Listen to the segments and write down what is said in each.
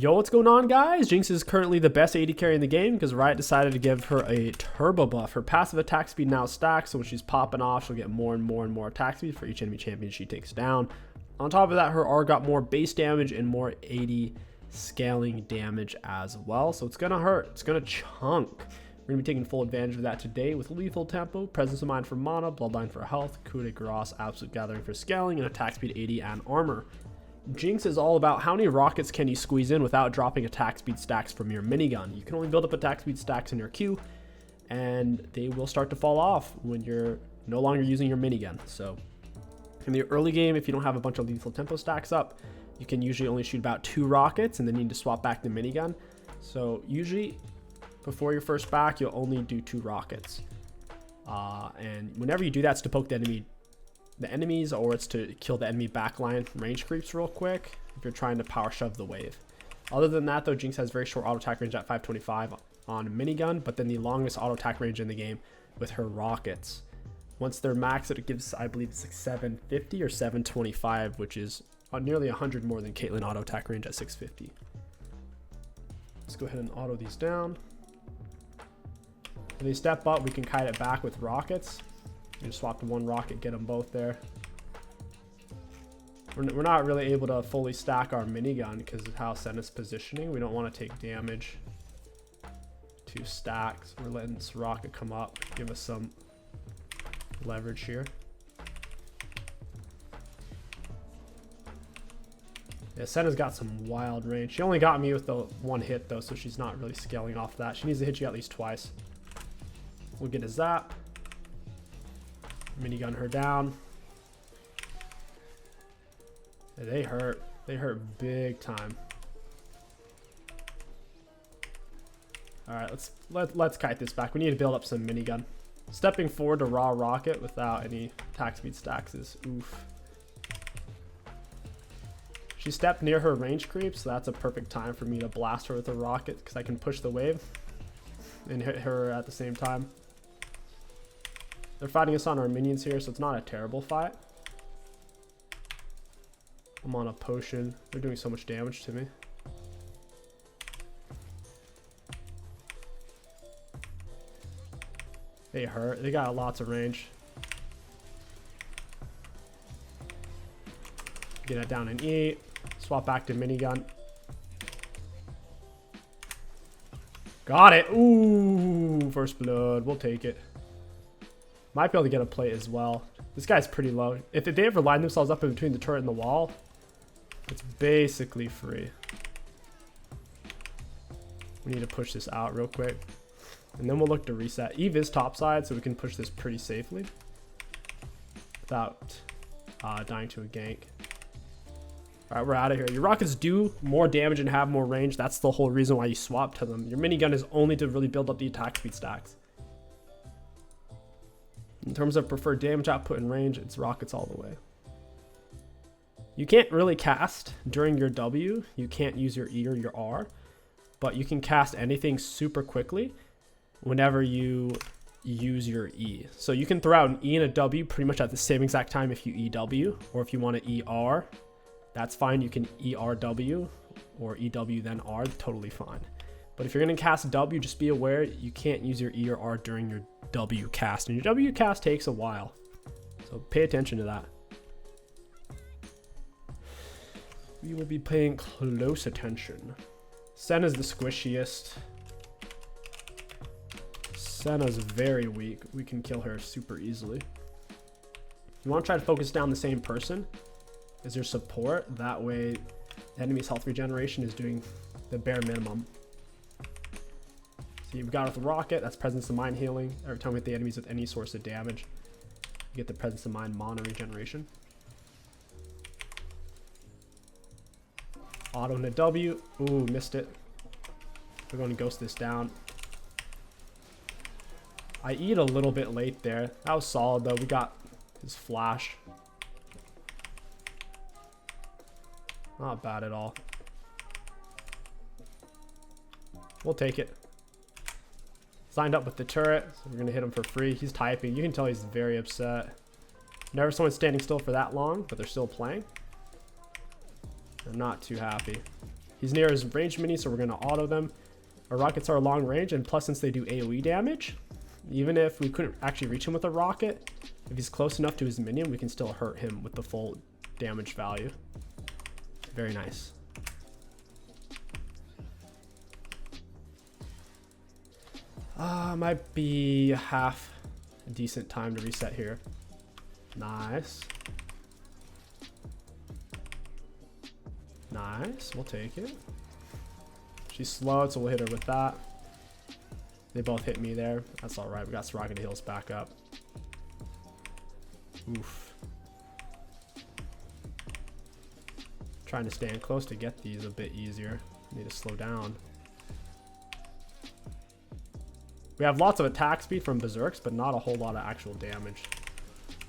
Yo, what's going on, guys? Jinx is currently the best AD carry in the game because Riot decided to give her a turbo buff. Her passive attack speed now stacks, so when she's popping off, she'll get more and more attack speed for each enemy champion she takes down. On top of that, her R got more base damage and more AD scaling damage as well, so it's gonna hurt. It's gonna chunk. We're gonna be taking full advantage of that today with Lethal Tempo, Presence of Mind for mana, Bloodline for health, Coup de Grace, Absolute Gathering for scaling, and attack speed 80 and armor. Jinx is all about how many rockets can you squeeze in without dropping attack speed stacks from your minigun. You can only build up attack speed stacks in your queue, and they will start to fall off when you're no longer using your minigun. So in the early game, if you don't have a bunch of lethal tempo stacks up, you can usually only shoot about 2 rockets and then need to swap back the minigun. So usually before your first back, you'll only do 2 rockets. And whenever you do that, it's to poke the enemies, or it's to kill the enemy backline range creeps real quick if you're trying to power shove the wave. Other than that, though, Jinx has very short auto attack range at 525 on minigun, but then the longest auto attack range in the game with her rockets. Once they're maxed, it gives, I believe it's like 750 or 725, which is nearly 100 more than Caitlyn auto attack range at 650. Let's go ahead and auto these down. When they step up, we can kite it back with rockets. You just swap to 1 rocket, get them both there. We're not really able to fully stack our minigun because of how Senna's positioning. We don't want to take damage to stacks. We're letting this rocket come up, give us some leverage here. Yeah, Senna's got some wild range. She only got me with the 1 hit though, so she's not really scaling off that. She needs to hit you at least twice. We'll get a zap. Minigun her down. Yeah, they hurt. They hurt big time. All right, let's kite this back. We need to build up some minigun. Stepping forward to raw rocket without any attack speed stacks is oof. She stepped near her range creep, so that's a perfect time for me to blast her with a rocket because I can push the wave and hit her at the same time. They're fighting us on our minions here, so it's not a terrible fight. I'm on a potion. They're doing so much damage to me. They hurt. They got lots of range. Get it down and eat. Swap back to minigun. Got it. Ooh, first blood. We'll take it. Might be able to get a plate as well. This guy's pretty low. If they ever line themselves up in between the turret and the wall, it's basically free. We need to push this out real quick. And then we'll look to reset. Eve is topside, so we can push this pretty safely without dying to a gank. All right, we're out of here. Your rockets do more damage and have more range. That's the whole reason why you swap to them. Your minigun is only to really build up the attack speed stacks. In terms of preferred damage output and range, it's rockets all the way. You can't really cast during your W. You can't use your E or your R, but you can cast anything super quickly whenever you use your E. So you can throw out an E and a W pretty much at the same exact time if you EW, or if you want to ER, that's fine. You can ERW or EW then R, totally fine. But if you're going to cast W, just be aware you can't use your E or R during your W cast, and your W cast takes a while, so pay attention to that. We will be paying close attention. Senna's the squishiest. Senna's very weak. We can kill her super easily. You want to try to focus down the same person as your support. That way the enemy's health regeneration is doing the bare minimum. So you've got it with rocket, that's presence of mind healing. Every time we hit the enemies with any source of damage, you get the presence of mind mana regeneration. Auto into W. Ooh, missed it. We're going to ghost this down. I eat a little bit late there. That was solid though. We got his flash. Not bad at all. We'll take it. Signed up with the turret, so we're gonna hit him for free. He's typing. You can tell he's very upset. Never someone standing still for that long, but they're still playing. I'm not too happy. He's near his range mini, so we're going to auto them. Our rockets are long range, and plus since they do AoE damage, even if we couldn't actually reach him with a rocket, if he's close enough to his minion, we can still hurt him with the full damage value. Very nice. Might be half a decent time to reset here. Nice. Nice, we'll take it. She's slowed, so we'll hit her with that. They both hit me there. That's all right. We got Soraka to heal us back up. Oof. Trying to stand close to get these a bit easier. Need to slow down. We have lots of attack speed from Berserks, but not a whole lot of actual damage.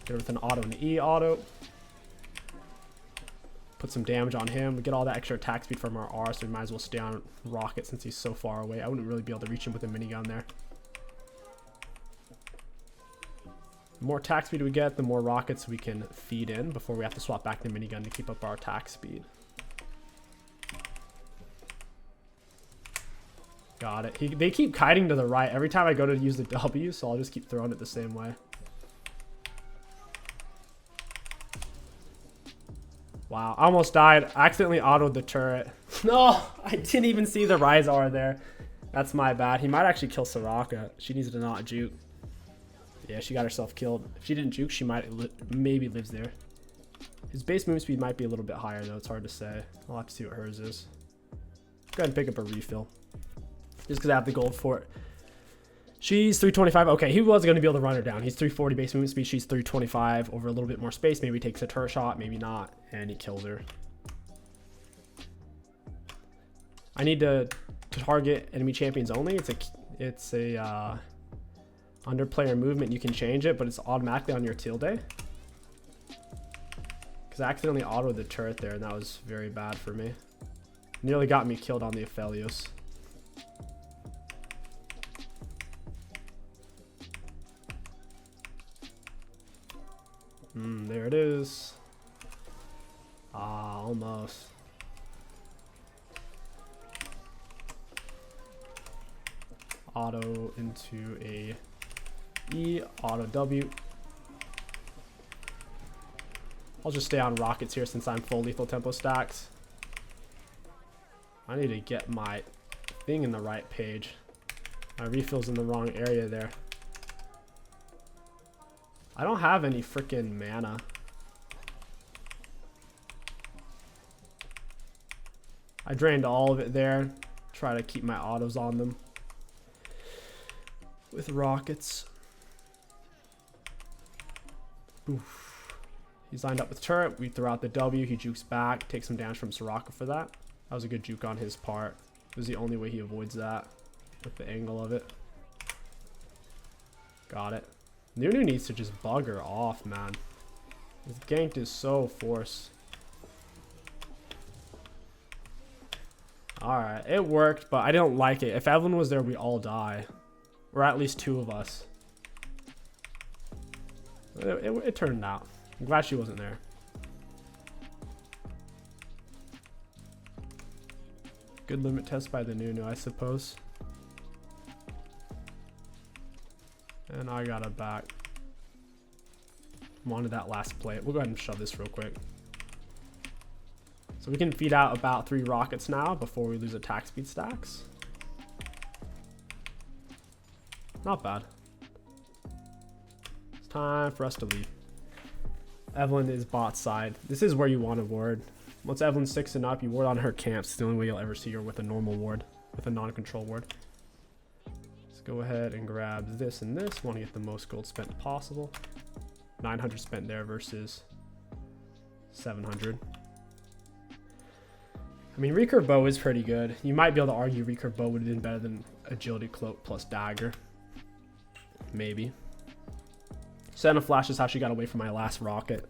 Get her with an auto and E auto. Put some damage on him. We get all that extra attack speed from our R, so we might as well stay on Rocket since he's so far away. I wouldn't really be able to reach him with a minigun there. The more attack speed we get, the more rockets we can feed in before we have to swap back to the minigun to keep up our attack speed. Got it. They keep kiting to the right every time I go to use the W, so I'll just keep throwing it the same way. Wow, I almost died. I accidentally autoed the turret. No, I didn't even see the Rizar there. That's my bad. He might actually kill Soraka. She needs to not juke. Yeah, she got herself killed. If she didn't juke, she might maybe lives there. His base move speed might be a little bit higher though. It's hard to say. I'll have to see what hers is. Go ahead and pick up a refill. Just because I have the gold for it. She's 325. Okay, he was going to be able to run her down. He's 340 base movement speed. She's 325. Over a little bit more space. Maybe he takes a turret shot. Maybe not. And he kills her. I need to target enemy champions only. It's a under player movement. You can change it, but it's automatically on your tilde. Because I accidentally autoed the turret there, and that was very bad for me. Nearly got me killed on the Aphelios. There it is. Ah, almost. Auto into a E, auto W. I'll just stay on rockets here since I'm full lethal tempo stacks. I need to get my thing in the right page. My refill's in the wrong area there. I don't have any freaking mana. I drained all of it there. Try to keep my autos on them with rockets. Oof. He's lined up with turret. We throw out the W. He jukes back. Takes some damage from Soraka for that. That was a good juke on his part. It was the only way he avoids that with the angle of it. Got it. Nunu needs to just bug her off, man. His gank is so forced. Alright, it worked, but I didn't like it. If Evelyn was there, we all die. Or at least two of us. It turned out. I'm glad she wasn't there. Good limit test by the Nunu, I suppose. And I got it back. Wanted that last plate. We'll go ahead and shove this real quick. So we can feed out about 3 rockets now before we lose attack speed stacks. Not bad. It's time for us to leave. Evelyn is bot side. This is where you want to ward. Once Evelyn's 6 and up, you ward on her camps. It's the only way you'll ever see her with a normal ward, with a non-control ward. Go ahead and grab this and this. Want to get the most gold spent possible. 900 spent there versus 700. I mean, recurve bow is pretty good. You might be able to argue recurve bow would have been better than agility cloak plus dagger. Maybe. Senna flash is how she got away from my last rocket.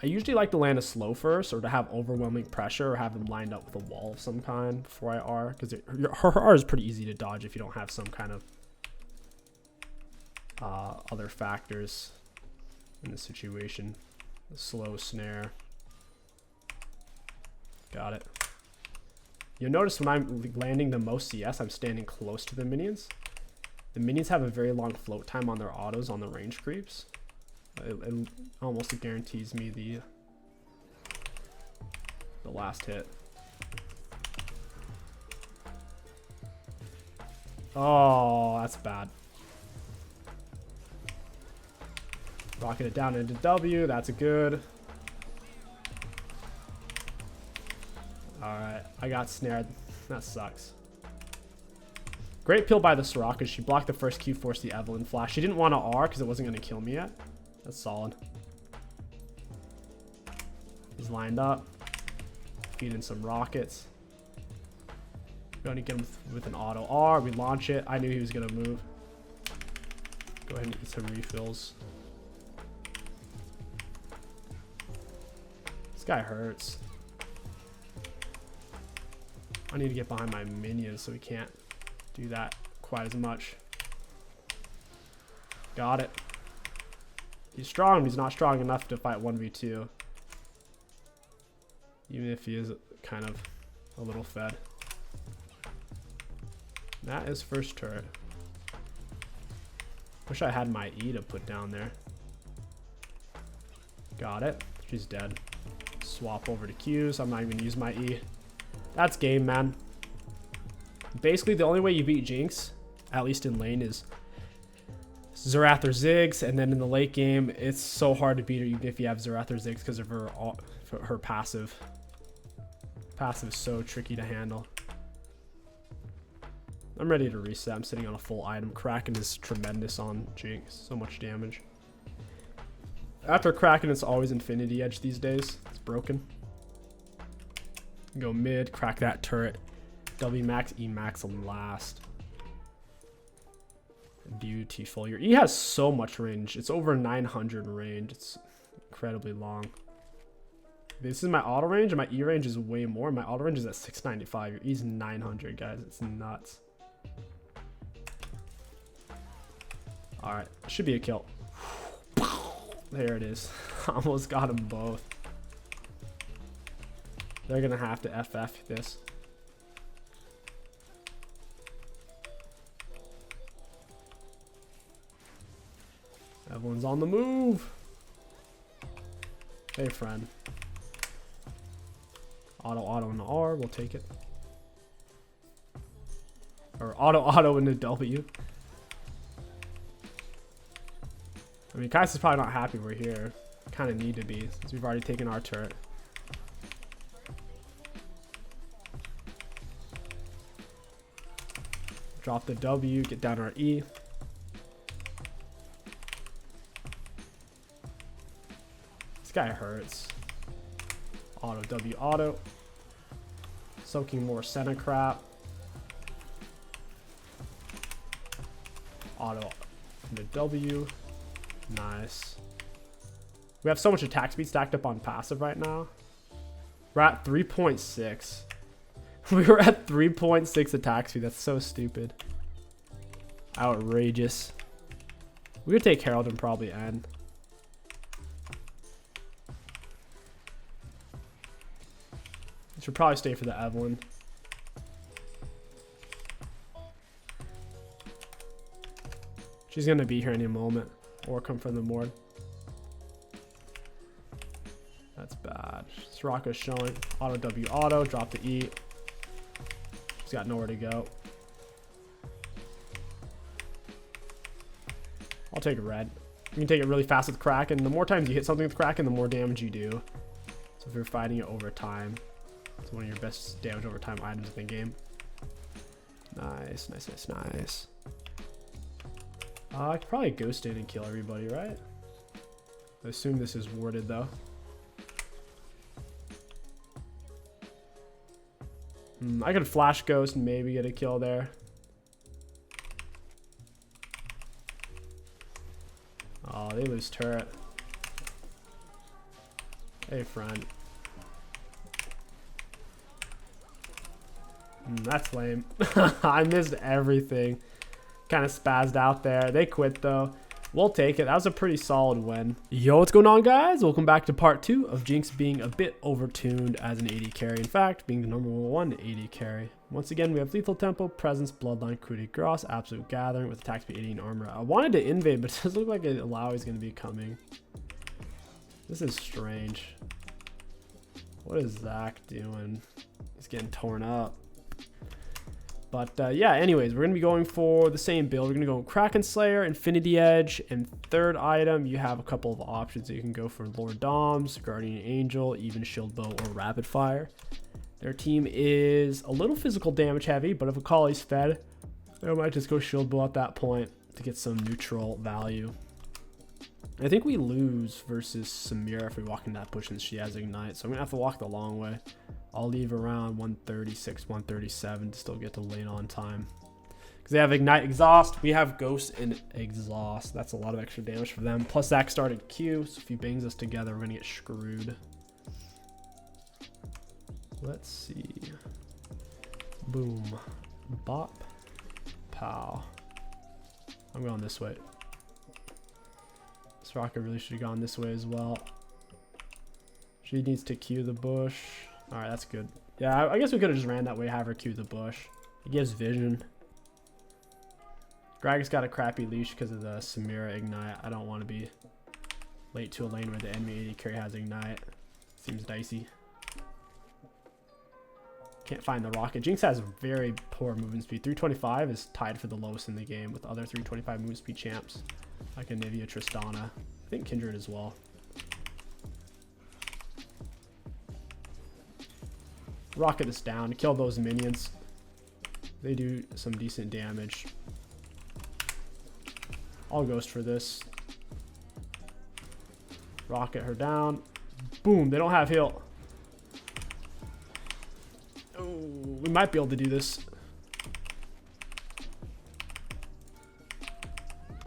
I usually like to land a slow first, or to have overwhelming pressure, or have them lined up with a wall of some kind before I R, because her R is pretty easy to dodge if you don't have some kind of other factors in the situation. The slow snare. Got it. You'll notice when I'm landing the most CS, I'm standing close to the minions. The minions have a very long float time on their autos on the range creeps. It almost guarantees me the last hit. Oh, that's bad. Rocket it down into W. That's a good. Alright, I got snared. That sucks. Great peel by the Soraka. She blocked the first Q, forced the Evelyn flash. She didn't want to R because it wasn't going to kill me yet. That's solid. He's lined up. Feeding some rockets. Going to get him with an auto R. We launch it. I knew he was going to move. Go ahead and eat some refills. This guy hurts. I need to get behind my minions so we can't do that quite as much. Got it. He's strong, but he's not strong enough to fight 1v2. Even if he is kind of a little fed. That is first turret. Wish I had my E to put down there. Got it. She's dead. Swap over to Q, so I'm not even gonna use my E. That's game, man. Basically, the only way you beat Jinx, at least in lane, is Xerath or Ziggs, and then in the late game, it's so hard to beat her even if you have Xerath or Ziggs because of her passive. Passive is so tricky to handle. I'm ready to reset. I'm sitting on a full item. Kraken is tremendous on Jinx. So much damage. After Kraken, it's always Infinity Edge these days. It's broken. Go mid, crack that turret. W max, E max on last. Beautiful. Your E has so much range. It's over 900 range. It's incredibly long. This is my auto range, and my E range is way more. My auto range is at 695. Your E's 900, guys. It's nuts. Alright, should be a kill. There it is. Almost got them both. They're gonna have to FF this. Everyone's on the move. Hey, friend. Auto into R, we'll take it. Or auto into W. I mean, Kai'Sa's probably not happy we're here. Kind of need to be, since we've already taken our turret. Drop the W, get down our E. This guy hurts. Auto W auto. Soaking more Senna crap. Auto into W. Nice. We have so much attack speed stacked up on passive right now. We're at 3.6. We were at 3.6 attack speed. That's so stupid. Outrageous. We could take Herald and probably end. Should probably stay for the Evelyn. She's gonna be here any moment. Or come from the Mord. That's bad. Soraka's showing. Auto W auto. Drop the E. He's got nowhere to go. I'll take a red. You can take it really fast with Kraken. The more times you hit something with Kraken, the more damage you do. So if you're fighting it over time, it's one of your best damage over time items in the game. Nice, nice, nice, nice. I could probably ghost in and kill everybody, right? I assume this is warded though. I could flash ghost and maybe get a kill there. Oh, they lose turret. Hey, friend. That's lame. I missed everything. Kind of spazzed out there. They quit though. We'll take it. That was a pretty solid win. Yo, what's going on, guys? Welcome back to part 2 of Jinx being a bit overtuned as an AD carry. In fact, being the number 1 AD carry. Once again, we have Lethal Tempo, Presence, Bloodline, Coup de Grace, Absolute Gathering with attack speed 80 and armor. I wanted to invade, but it doesn't look like Illaoi is going to be coming. This is strange. What is Zach doing? He's getting torn up. But yeah, anyways, we're going to be going for the same build. We're going to go Kraken Slayer, Infinity Edge, and third item, you have a couple of options. You can go for Lord Doms, Guardian Angel, even Shield Bow, or Rapid Fire. Their team is a little physical damage heavy, but if Akali's fed, I might just go Shield Bow at that point to get some neutral value. I think we lose versus Samira if we walk in that bush and she has Ignite, so I'm going to have to walk the long way. I'll leave around 136, 137 to still get to lane on time. Because they have Ignite, Exhaust. We have Ghost and Exhaust. That's a lot of extra damage for them. Plus Zach started Q, so if he bangs us together, we're going to get screwed. Let's see. Boom. Bop. Pow. I'm going this way. This rocket really should have gone this way as well. She needs to Q the bush. Alright, that's good. Yeah, I guess we could have just ran that way, have her Q the bush. He gives vision. Gragas got a crappy leash because of the Samira Ignite. I don't want to be late to a lane where the enemy AD carry has Ignite. Seems dicey. Can't find the rocket. Jinx has very poor movement speed. 325 is tied for the lowest in the game with other 325 movement speed champs like Anivia, Tristana. I think Kindred as well. Rocket is down. Kill those minions. They do some decent damage. I'll Ghost for this. Rocket her down. Boom. They don't have heal. Oh, we might be able to do this.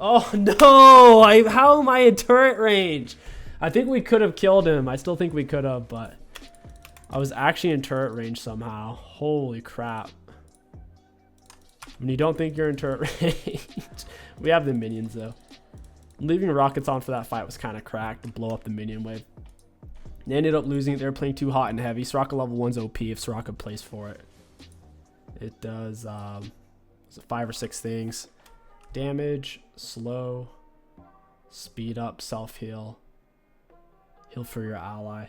Oh no! How am I in turret range? I think we could have killed him. I still think we could have, but I was actually in turret range somehow. Holy crap. When you don't think you're in turret range. We have the minions though. Leaving rockets on for that fight was kind of cracked to blow up the minion wave. They ended up losing it. They were playing too hot and heavy. Soraka level 1's OP if Soraka plays for it. It does 5 or 6 things. Damage, slow, speed up, self-heal, heal for your ally.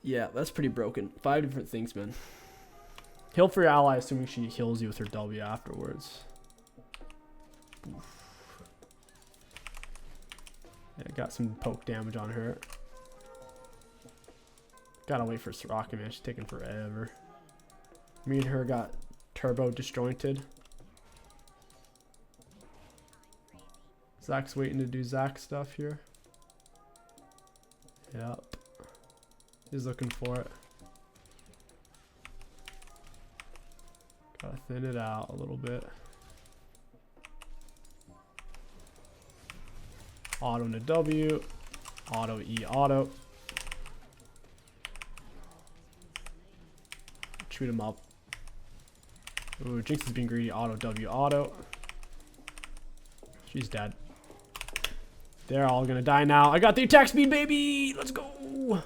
Yeah, that's pretty broken. 5 different things, man. Heal for your ally, assuming she heals you with her W afterwards. Oof. Yeah, got some poke damage on her. Gotta wait for Soraka, man. She's taking forever. Me and her got turbo disjointed. Zach's waiting to do Zach stuff here. Yep. He's looking for it. Gotta thin it out a little bit. Auto into W. Auto E auto. Shoot him up. Ooh, Jinx is being greedy. Auto W auto. She's dead. They're all gonna die now. I got the attack speed, baby! Let's go!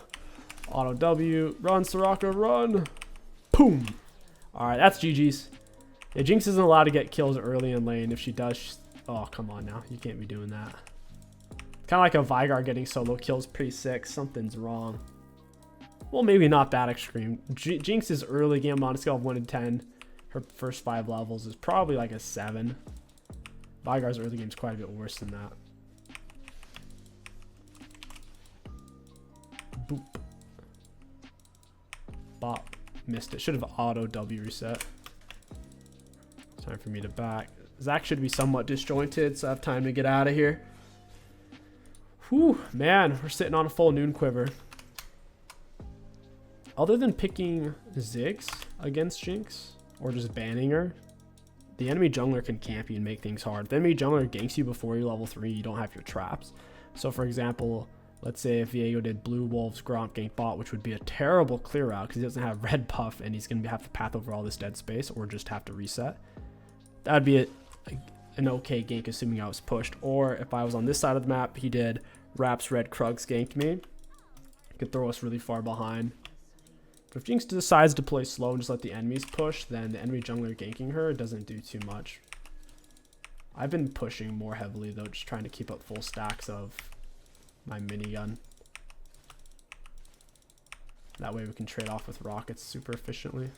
Auto W. Run, Soraka, run! Boom! Alright, that's GG's. Yeah, Jinx isn't allowed to get kills early in lane. If she does, oh, come on now. You can't be doing that. Kind of like a Veigar getting solo kills pre-6. Something's wrong. Well, maybe not that extreme. Jinx's early game on a scale of 1 to 10. Her first 5 levels is probably like a 7. Veigar's early game is quite a bit worse than that. Boop. Bop. Missed it. Should have auto W reset. Time for me to back. Zach should be somewhat disjointed, so I have time to get out of here. Whew, man, we're sitting on a full noon quiver. Other than picking Ziggs against Jinx, or just banning her, the enemy jungler can camp you and make things hard. If the enemy jungler ganks you before you level 3, you don't have your traps. So for example, let's say if Viego did Blue Wolves Gromp gank bot, which would be a terrible clear out because he doesn't have red buff and he's going to have to path over all this dead space or just have to reset. That would be an okay gank, assuming I was pushed. Or if I was on this side of the map, he did Raps Red Krugs ganked me. He could throw us really far behind. But if Jinx decides to play slow and just let the enemies push, then the enemy jungler ganking her doesn't do too much. I've been pushing more heavily though, just trying to keep up full stacks of my minigun. That way we can trade off with rockets super efficiently.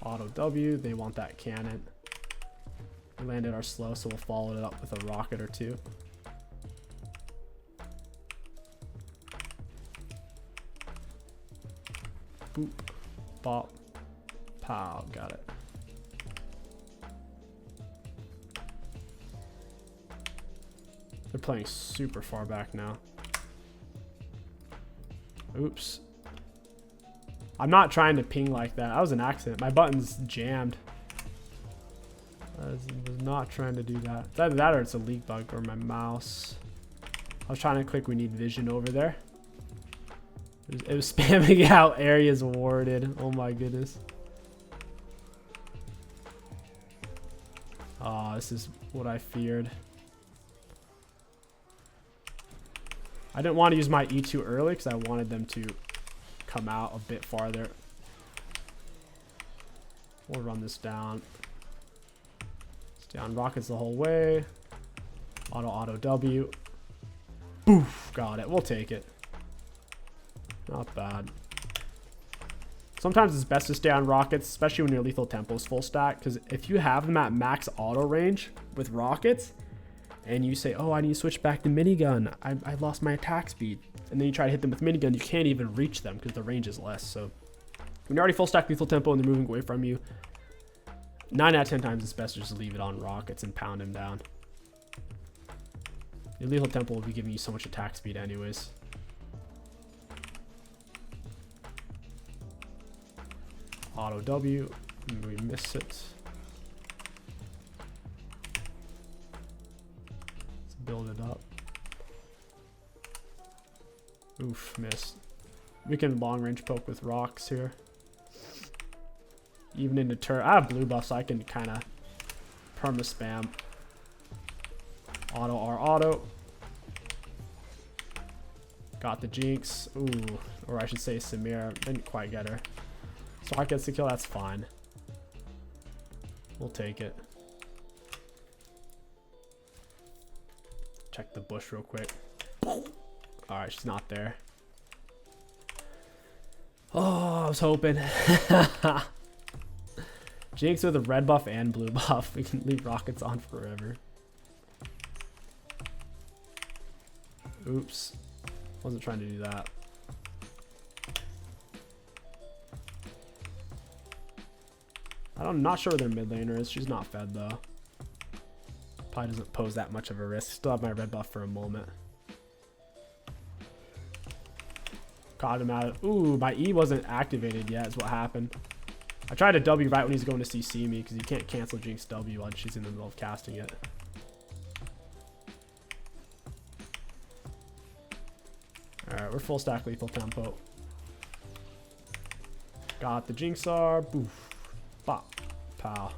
Auto W, they want that cannon. We landed our slow, so we'll follow it up with a rocket or two. Boop, bop, pow, got it. They're playing super far back now. Oops. I'm not trying to ping like that. That was an accident. My button's jammed. I was not trying to do that. It's either that or it's a leak bug or my mouse. I was trying to click we need vision over there. It was spamming out areas awarded. Oh my goodness. Oh, this is what I feared. I didn't want to use my E too early because I wanted them to come out a bit farther. We'll run this down. Stay on rockets the whole way. Auto W. Boof, got it. We'll take it. Not bad. Sometimes it's best to stay on rockets, especially when your lethal tempo is full stack, because if you have them at max auto range with rockets, and you say, oh, I need to switch back to minigun, I lost my attack speed, and then you try to hit them with minigun, you can't even reach them because the range is less. So when you're already full stack lethal tempo and they're moving away from you, 9 out of 10 times it's best to just leave it on rockets and pound him down. Your lethal tempo will be giving you so much attack speed anyways. Auto W, and we miss it. Let's build it up. Oof, missed. We can long range poke with rocks here. Even into turret. I have blue buff, so I can kind of perma spam. Auto R auto. Got the Jinx. Ooh, or I should say Samira. Didn't quite get her. So I gets the kill, that's fine. We'll take it. Check the bush real quick. Alright, she's not there. Oh, I was hoping. Jinx with a red buff and blue buff. We can leave rockets on forever. Oops. Wasn't trying to do that. I'm not sure where their mid laner is. She's not fed though. Probably doesn't pose that much of a risk. Still have my red buff for a moment. Caught him out. Ooh, my E wasn't activated yet is what happened. I tried to W right when he's going to CC me because you can't cancel Jinx W while she's in the middle of casting it. Alright, we're full stack lethal tempo. Got the Jinx R. Boof. Bop. Pow.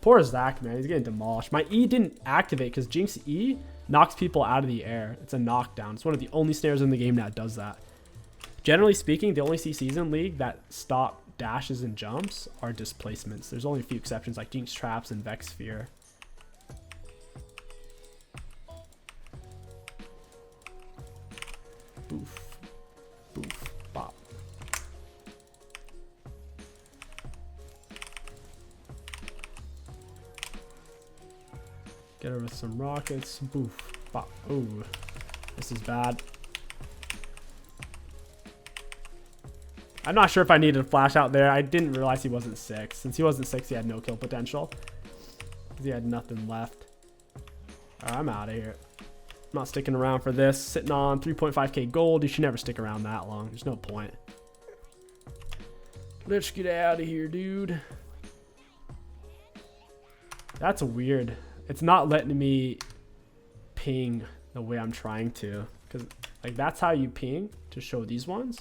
Poor Zach, man. He's getting demolished. My E didn't activate because Jinx E knocks people out of the air. It's a knockdown. It's one of the only snares in the game that does that. Generally speaking, the only CCs in League that stop dashes and jumps are displacements. There's only a few exceptions like Jinx Traps and Vex Sphere. Boof. Boof. Bop. Get her with some rockets. Boof. Bop. Ooh. This is bad. I'm not sure if I needed a flash out there. I didn't realize he wasn't 6. Since he wasn't 6, he had no kill potential. He had nothing left. Alright, I'm out of here. I'm not sticking around for this. Sitting on 3.5k gold. You should never stick around that long. There's no point. Let's get out of here, dude. That's weird. It's not letting me ping the way I'm trying to. Because, like, that's how you ping to show these ones.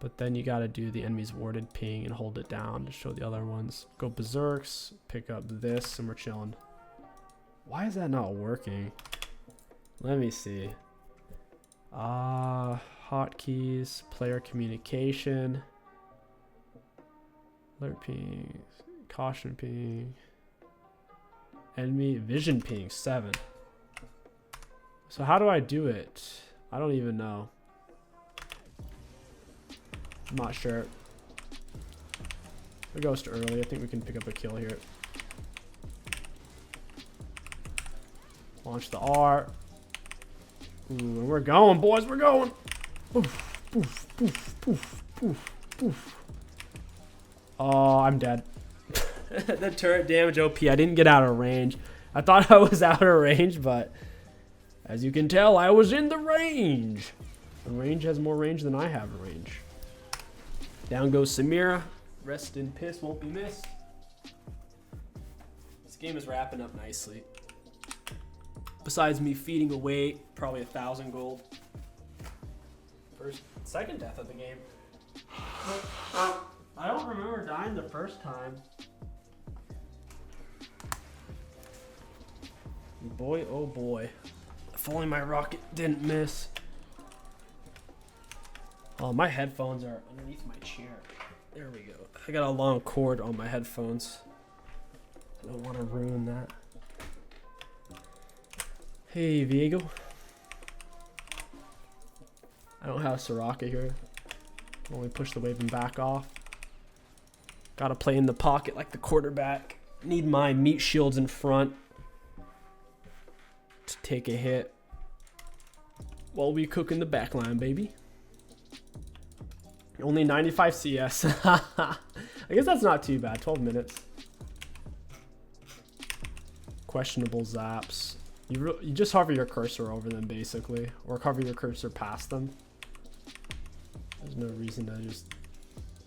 But then you gotta do the enemy's warded ping and hold it down to show the other ones. Go berserks, pick up this, and we're chilling. Why is that not working? Let me see. Hotkeys, player communication, alert ping, caution ping, enemy vision ping 7. So how do I do it? I don't even know. I'm not sure. We ghost early. I think we can pick up a kill here. Launch the R. Ooh, we're going, boys. We're going. Poof, poof, poof, poof, poof, poof. Oh, I'm dead. The turret damage OP. I didn't get out of range. I thought I was out of range, but as you can tell, I was in the range. The range has more range than I have range. Down goes Samira. Rest in piss, won't be missed. This game is wrapping up nicely. Besides me feeding away probably 1,000 gold. Second death of the game. I don't remember dying the first time. Boy, oh boy. If only my rocket didn't miss. Oh, my headphones are underneath my chair. There we go. I got a long cord on my headphones. I don't want to ruin that. Hey, Viego. I don't have Soraka here. Only push the wave and back off. Gotta play in the pocket like the quarterback. Need my meat shields in front to take a hit while we cook in the back line, baby. Only 95 CS. I guess that's not too bad. 12 minutes. Questionable zaps. You just hover your cursor over them, basically. Or hover your cursor past them. There's no reason to just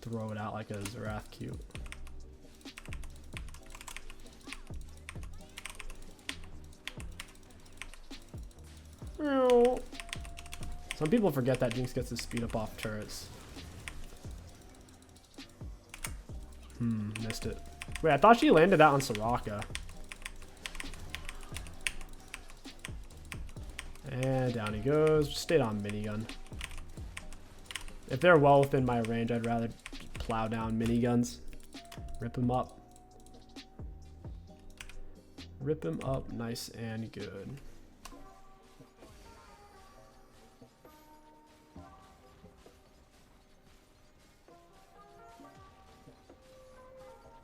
throw it out like a Zerath Q. Some people forget that Jinx gets to speed up off turrets. Missed it. Wait, I thought she landed that on Soraka. And down he goes. Just stayed on minigun. If they're well within my range, I'd rather plow down miniguns. Rip him up. Rip him up nice and good.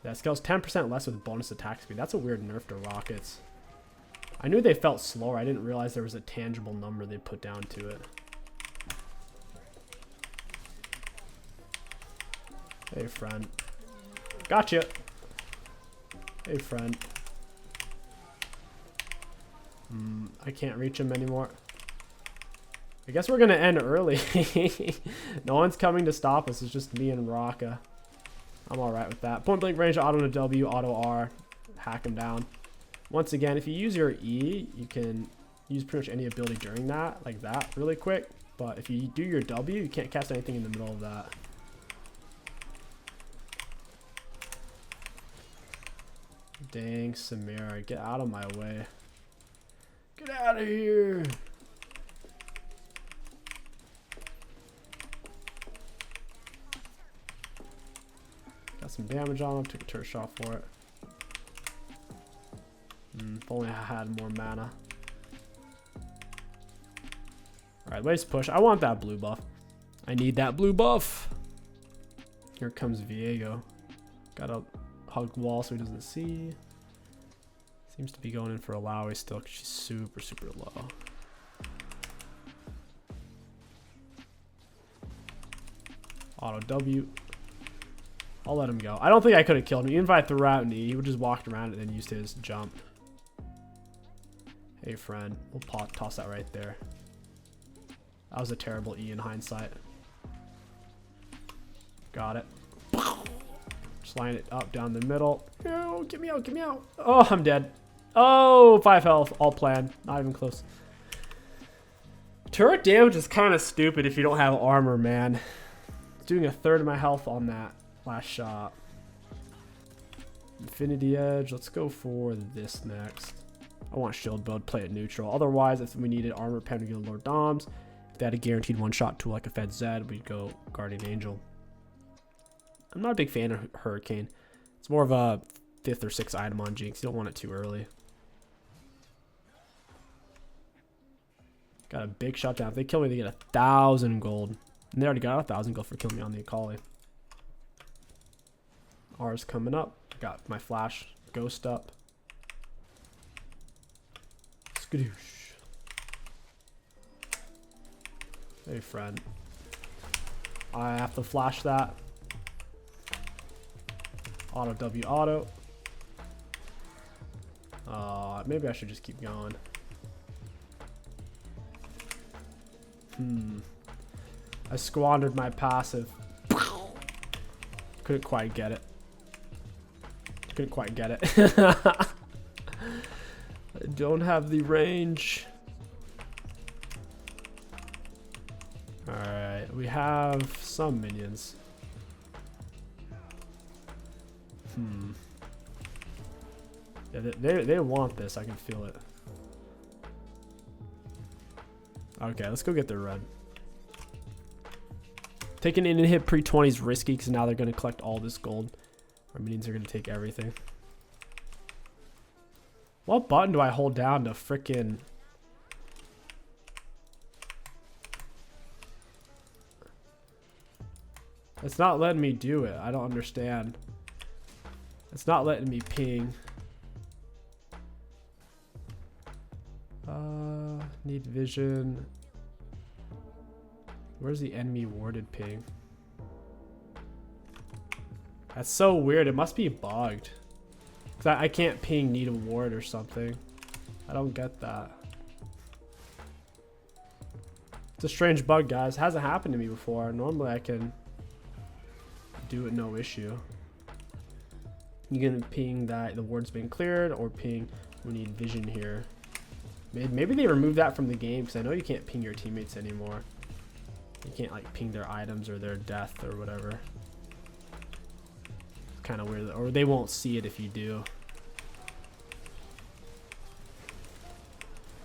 That scales 10% less with bonus attack speed. That's a weird nerf to rockets. I knew they felt slower. I didn't realize there was a tangible number they put down to it. Hey, friend. Gotcha. Hey, friend. I can't reach him anymore. I guess we're going to end early. No one's coming to stop us. It's just me and Raka. I'm alright with that. Point blank range, auto to W, auto R. Hack him down. Once again, if you use your E, you can use pretty much any ability during that, like that, really quick. But if you do your W, you can't cast anything in the middle of that. Dang, Samira, get out of my way. Get out of here. Got some damage on him, took a turret shot for it. If only I had more mana. Alright, let's push. I want that blue buff. I need that blue buff. Here comes Viego. Gotta hug wall so he doesn't see. Seems to be going in for a Lowy still because she's super, super low. Auto W. I'll let him go. I don't think I could have killed him. Even if I threw out an E, he would just walked around and then used his jump. Hey, friend. We'll toss that right there. That was a terrible E in hindsight. Got it. Just line it up down the middle. Oh, get me out, get me out. Oh, I'm dead. Oh, 5 health. All planned. Not even close. Turret damage is kind of stupid if you don't have armor, man. doing a third of my health on that last shot. Infinity Edge. Let's go for this next. I want shield build, play it neutral. Otherwise, if we needed armor pen, we go Lord Doms. If they had a guaranteed one-shot tool like a Fed Zed, we'd go Guardian Angel. I'm not a big fan of Hurricane. It's more of a 5th or 6th item on Jinx. You don't want it too early. Got a big shot down. If they kill me, they get 1,000 gold. And they already got 1,000 gold for killing me on the Akali. R's coming up. Got my flash ghost up. Skadoosh. Hey, friend. I have to flash that. Auto W auto. Maybe I should just keep going. I squandered my passive. Couldn't quite get it. Couldn't quite get it. I don't have the range. Alright, we have some minions. Yeah, they want this. I can feel it. Okay, let's go get their red. Taking an hit pre-20 is risky because now they're going to collect all this gold. Our minions are going to take everything. What button do I hold down to frickin'... It's not letting me do it. I don't understand. It's not letting me ping. Need vision. Where's the enemy warded ping? That's so weird. It must be bugged. Cause I can't ping need a ward or something. I don't get that. It's a strange bug, guys. It hasn't happened to me before. Normally I can do it no issue. You can ping that the ward's been cleared, or ping we need vision here. Maybe they removed that from the game because I know you can't ping your teammates anymore. You can't like ping their items or their death or whatever. It's kind of weird, or they won't see it if you do.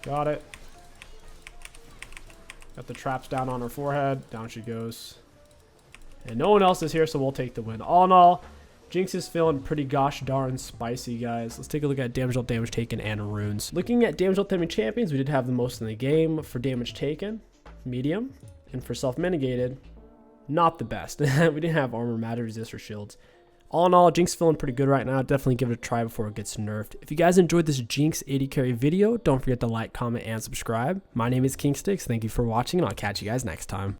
Got it. Got the traps down on her forehead. Down she goes. And no one else is here, so we'll take the win. All in all, Jinx is feeling pretty gosh darn spicy, guys. Let's take a look at damage dealt, damage taken, and runes. Looking at damage dealt, damage champions, we did have the most in the game. For damage taken, medium. And for self-mitigated, not the best. We didn't have armor, matter, resist, or shields. All in all, Jinx is feeling pretty good right now. Definitely give it a try before it gets nerfed. If you guys enjoyed this Jinx AD carry video, don't forget to like, comment, and subscribe. My name is Kingsticks. Thank you for watching, and I'll catch you guys next time.